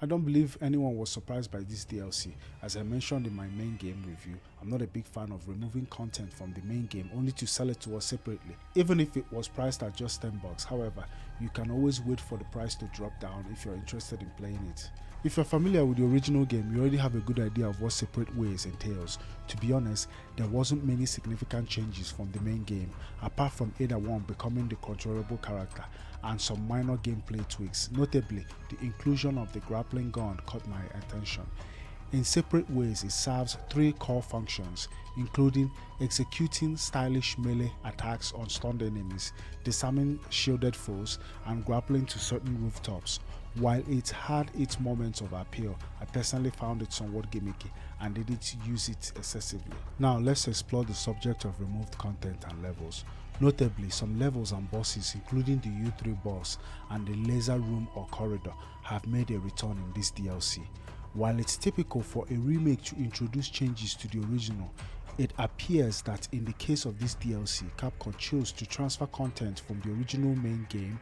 I don't believe anyone was surprised by this DLC. As I mentioned in my main game review, I'm not a big fan of removing content from the main game only to sell it to us separately, even if it was priced at just $10. However, you can always wait for the price to drop down if you're interested in playing it. If you're familiar with the original game, you already have a good idea of what Separate Ways entails. To be honest, there wasn't many significant changes from the main game, apart from Ada 1 becoming the controllable character, and some minor gameplay tweaks. Notably, the inclusion of the grappling gun caught my attention. In Separate Ways, it serves 3 core functions, including executing stylish melee attacks on stunned enemies, disarming shielded foes, and grappling to certain rooftops. While it had its moments of appeal, I personally found it somewhat gimmicky and didn't use it excessively. Now let's explore the subject of removed content and levels. Notably, some levels and bosses, including the U3 boss and the laser room or corridor, have made a return in this DLC. While it's typical for a remake to introduce changes to the original, it appears that in the case of this DLC, Capcom chose to transfer content from the original main game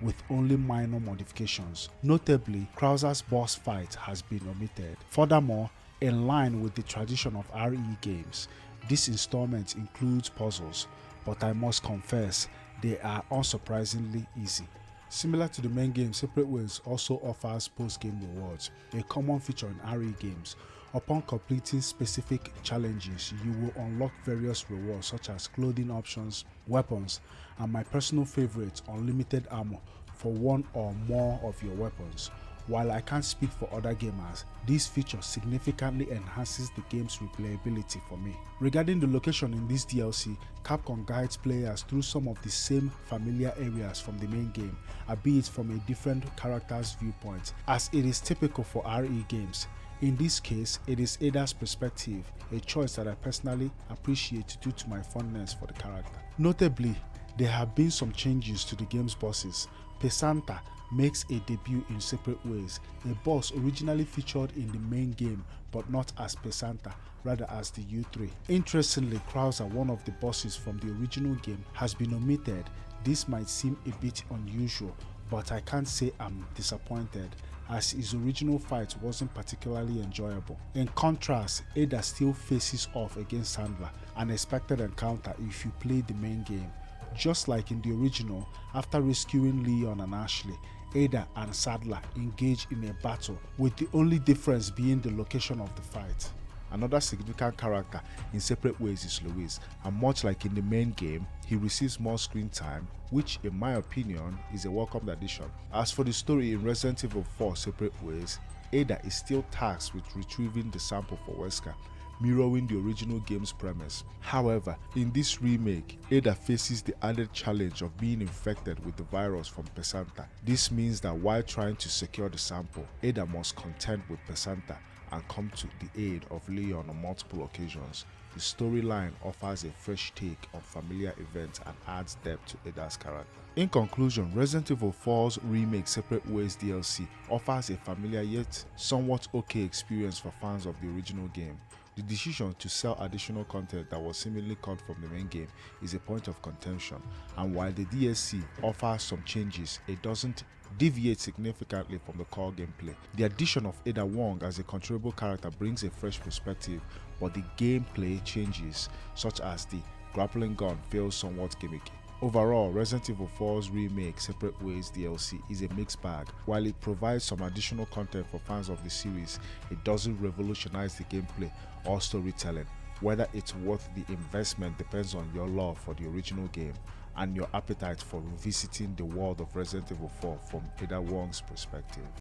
with only minor modifications. Notably, Krauser's boss fight has been omitted. Furthermore, in line with the tradition of RE games, this installment includes puzzles, but I must confess, they are unsurprisingly easy. Similar to the main game, Separate Ways also offers post-game rewards, a common feature in RE games. Upon completing specific challenges, you will unlock various rewards such as clothing options, weapons, and my personal favorite, unlimited ammo for one or more of your weapons. While I can't speak for other gamers, this feature significantly enhances the game's replayability for me. Regarding the location in this DLC, Capcom guides players through some of the same familiar areas from the main game, albeit from a different character's viewpoint, as it is typical for RE games. In this case, it is Ada's perspective, a choice that I personally appreciate due to my fondness for the character. Notably, there have been some changes to the game's bosses. Pesanta makes a debut in Separate Ways, a boss originally featured in the main game but not as Pesanta, rather as the U3. Interestingly, Krauser, one of the bosses from the original game, has been omitted. This might seem a bit unusual, but I can't say I'm disappointed, as his original fight wasn't particularly enjoyable. In contrast, Ada still faces off against Sandler, an expected encounter if you play the main game. Just like in the original, after rescuing Leon and Ashley, Ada and Sadler engage in a battle, with the only difference being the location of the fight. Another significant character in Separate Ways is Louis, and much like in the main game, he receives more screen time, which in my opinion is a welcome addition. As for the story in Resident Evil 4 Separate Ways, Ada is still tasked with retrieving the sample for Wesker, mirroring the original game's premise. However, in this remake, Ada faces the added challenge of being infected with the virus from Pesanta. This means that while trying to secure the sample, Ada must contend with Pesanta and come to the aid of Leon on multiple occasions. The storyline offers a fresh take on familiar events and adds depth to Ada's character. In conclusion, Resident Evil 4's Remake Separate Ways DLC offers a familiar yet somewhat okay experience for fans of the original game. The decision to sell additional content that was seemingly cut from the main game is a point of contention, and while the DLC offers some changes, it doesn't deviate significantly from the core gameplay. The addition of Ada Wong as a controllable character brings a fresh perspective, but the gameplay changes, such as the grappling gun, feels somewhat gimmicky. Overall, Resident Evil 4's Remake Separate Ways DLC is a mixed bag. While it provides some additional content for fans of the series, it doesn't revolutionize the gameplay or storytelling. Whether it's worth the investment depends on your love for the original game and your appetite for revisiting the world of Resident Evil 4 from Ada Wong's perspective.